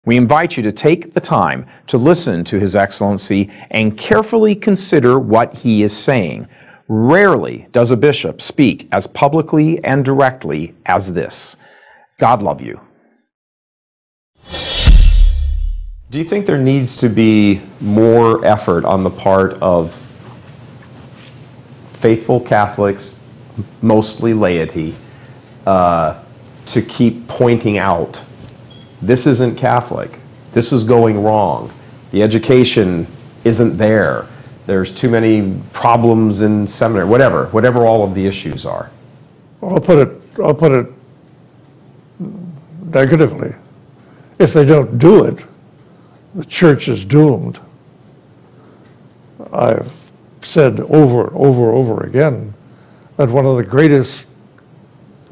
We invite you to take the time to listen to His Excellency and carefully consider what he is saying. Rarely does a bishop speak as publicly and directly as this. God love you. Do you think there needs to be more effort on the part of faithful Catholics, mostly laity, to keep pointing out, this isn't Catholic, this is going wrong, the education isn't there, there's too many problems in seminary, whatever all of the issues are? I'll put it negatively. If they don't do it, the church is doomed. I've said over again that one of the greatest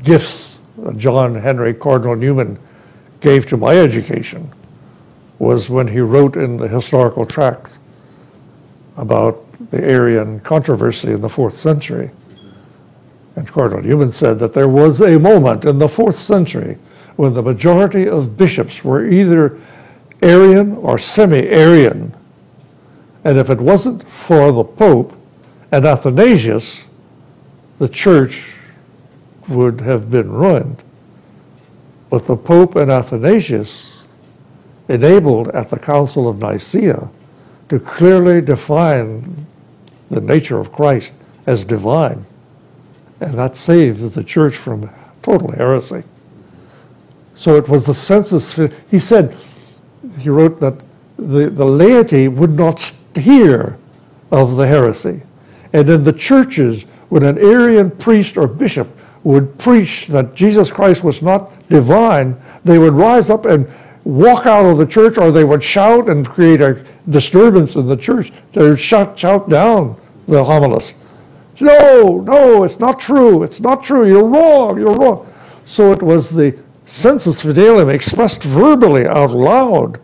gifts that John Henry Cardinal Newman gave to my education was when he wrote in the historical tract about the Arian controversy in the 4th century. And Cardinal Newman said that there was a moment in the 4th century when the majority of bishops were either Arian or semi-Arian. And if it wasn't for the Pope and Athanasius, the church would have been ruined. But the Pope and Athanasius enabled at the Council of Nicaea to clearly define the nature of Christ as divine. And that saved the church from total heresy. So it was the census. He said, he wrote that the laity would not hear of the heresy. And in the churches, when an Arian priest or bishop would preach that Jesus Christ was not divine, they would rise up and walk out of the church, or they would shout and create a disturbance in the church. They would shout down the homilist. No, it's not true, you're wrong. So it was the sensus fidelium expressed verbally out loud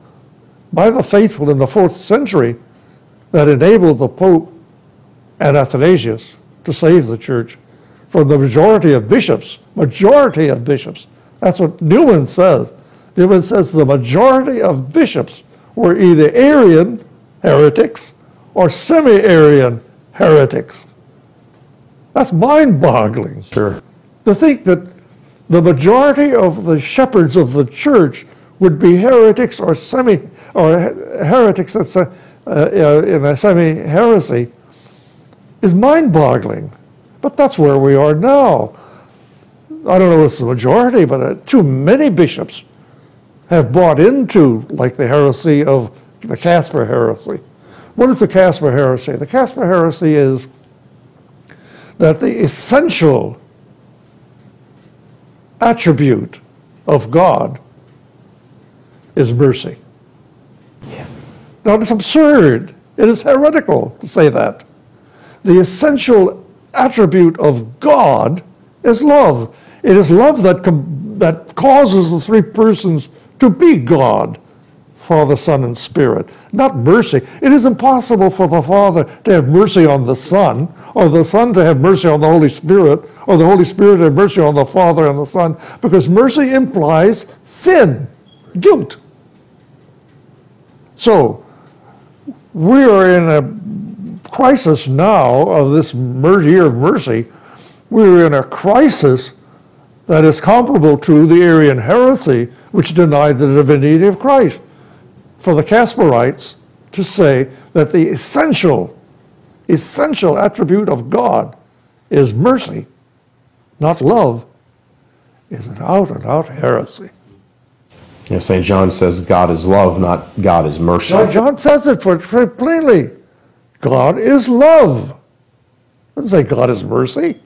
by the faithful in the 4th century that enabled the Pope and Athanasius to save the church from the majority of bishops. That's what Newman says. Newman says the majority of bishops were either Arian heretics or semi-Arian heretics. That's mind-boggling. Sure. To think that the majority of the shepherds of the church would be heretics or heretics that's in a semi-heresy is mind-boggling. But that's where we are now. I don't know if it's the majority, but too many bishops have bought into, like, the heresy of the Casper heresy. What is the Casper heresy? The Casper heresy is that the essential attribute of God is mercy. Yeah. Now, it's absurd. It is heretical to say that. The essential attribute of God is love. It is love that causes the three persons to be God, Father, Son, and Spirit, not mercy. It is impossible for the Father to have mercy on the Son, or the Son to have mercy on the Holy Spirit, or the Holy Spirit to have mercy on the Father and the Son, because mercy implies sin, guilt. So, we are in a crisis now of this year of mercy. We're in a crisis that is comparable to the Arian heresy, which denied the divinity of Christ. For the Casparites to say that the essential attribute of God is mercy, not love, is an out-and-out heresy. You know, St. John says God is love, not God is mercy. No, John says it very plainly. God is love. It doesn't say God is mercy.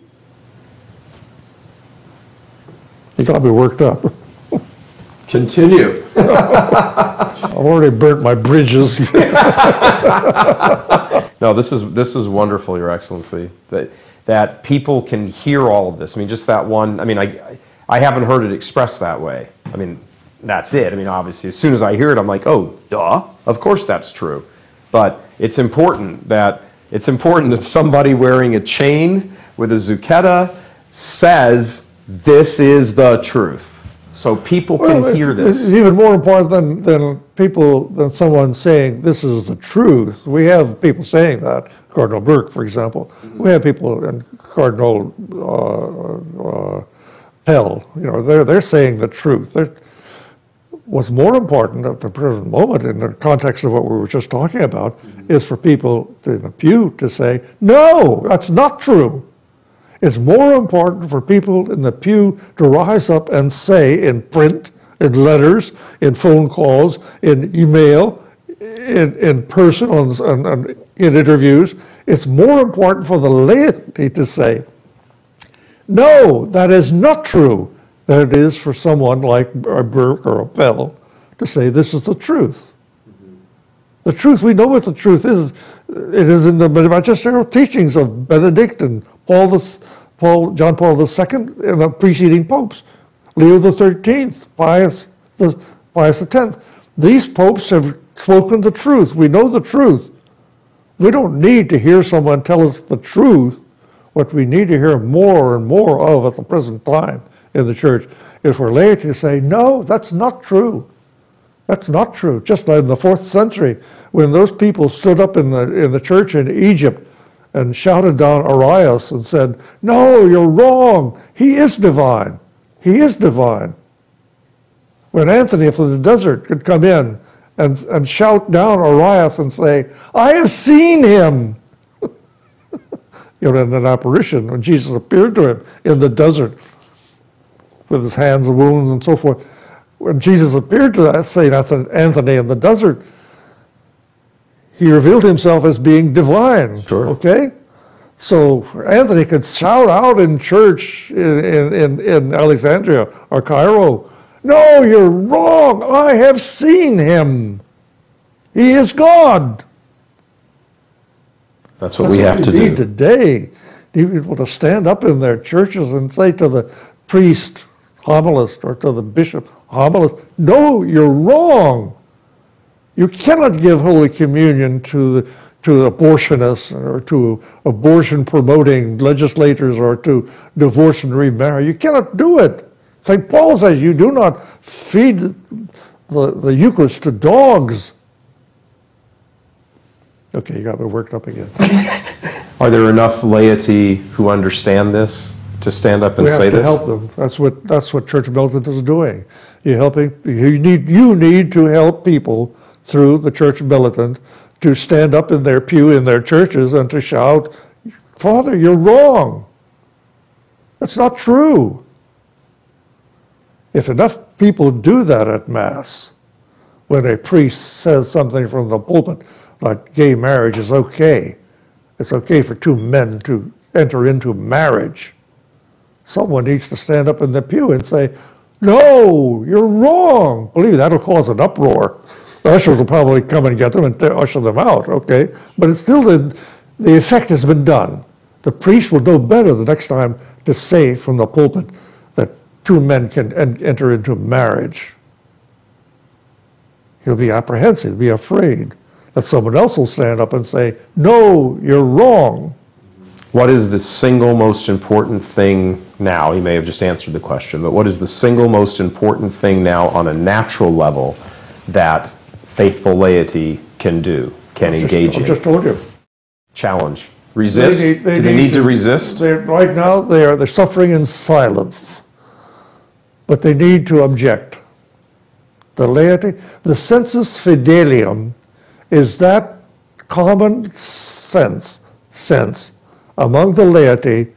You got me worked up. Continue. I've already burnt my bridges. No, this is wonderful, Your Excellency, that people can hear all of this. I mean, just that one, I mean, I haven't heard it expressed that way. I mean, that's it. I mean, obviously, as soon as I hear it, I'm like, oh, duh, of course that's true. But it's important that somebody wearing a chain with a zucchetta says, this is the truth. So people can hear this. It's even more important than someone saying this is the truth. We have people saying that. Cardinal Burke, for example. We have people, and Cardinal Pell. They're saying the truth. What's more important at the present moment, in the context of what we were just talking about, is for people in the pew to say, "No, that's not true." It's more important for people in the pew to rise up and say in print, in letters, in phone calls, in email, in person, in interviews. It's more important for the laity to say, "No, that is not true," than it is for someone like a Burke or a Pell to say, "This is the truth." The truth, we know what the truth is. It is in the magisterial teachings of Benedict and John Paul II and the preceding popes, Leo XIII, Pius X. These popes have spoken the truth. We know the truth. We don't need to hear someone tell us the truth. What we need to hear more and more of at the present time in the church is for laity to say, "No, that's not true. That's not true." Just like in the 4th century, when those people stood up in the church in Egypt and shouted down Arius and said, "No, you're wrong. He is divine. He is divine." When Anthony from the desert could come in and shout down Arius and say, "I have seen him." In an apparition, when Jesus appeared to him in the desert with his hands and wounds and so forth. When Jesus appeared to that St. Anthony in the desert, he revealed himself as being divine. Sure. Okay? So Anthony could shout out in church in Alexandria or Cairo, "No, you're wrong. I have seen him. He is God." That's what we have to do. do Today, people to stand up in their churches and say to the priest, homilist, or to the bishop, homilist, "No, you're wrong. You cannot give Holy Communion to abortionists or to abortion-promoting legislators or to divorce and remarry. You cannot do it. St. Paul says you do not feed the Eucharist to dogs." Okay, you got me worked up again. Are there enough laity who understand this to stand up and say this? We have to help them. That's what Church Militant is doing. You need to help people through the Church Militant to stand up in their pew in their churches and to shout, "Father, you're wrong. That's not true." If enough people do that at Mass, when a priest says something from the pulpit, like gay marriage is okay, it's okay for two men to enter into marriage, someone needs to stand up in the pew and say, "No, you're wrong." Believe me, that'll cause an uproar. The ushers will probably come and get them and usher them out, okay? But it's still the effect has been done. The priest will know better the next time to say from the pulpit that two men can enter into marriage. He'll be apprehensive, be afraid that someone else will stand up and say, "No, you're wrong." What is the single most important thing now? You may have just answered the question, but what is the single most important thing now on a natural level that faithful laity can do, can engage in? I just told you. Challenge. Resist? Do they need to resist? Right now, they're suffering in silence, but they need to object. The laity, the sensus fidelium is that common sense among the laity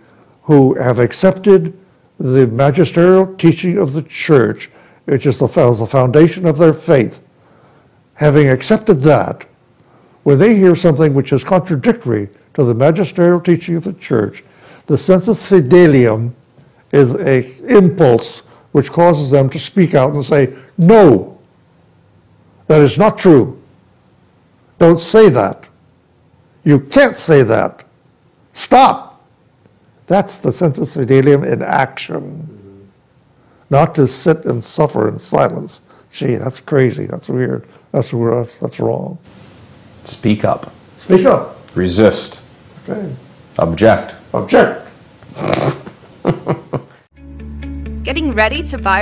who have accepted the magisterial teaching of the Church, which is the foundation of their faith. Having accepted that, when they hear something which is contradictory to the magisterial teaching of the Church, the sensus fidelium is an impulse which causes them to speak out and say, "No, that is not true. Don't say that. You can't say that. Stop." That's the sensus fidelium in action. Not to sit and suffer in silence. Gee, that's crazy. That's weird. That's wrong. Speak up. Speak up. Resist. Okay. Object. Object. Getting ready to buy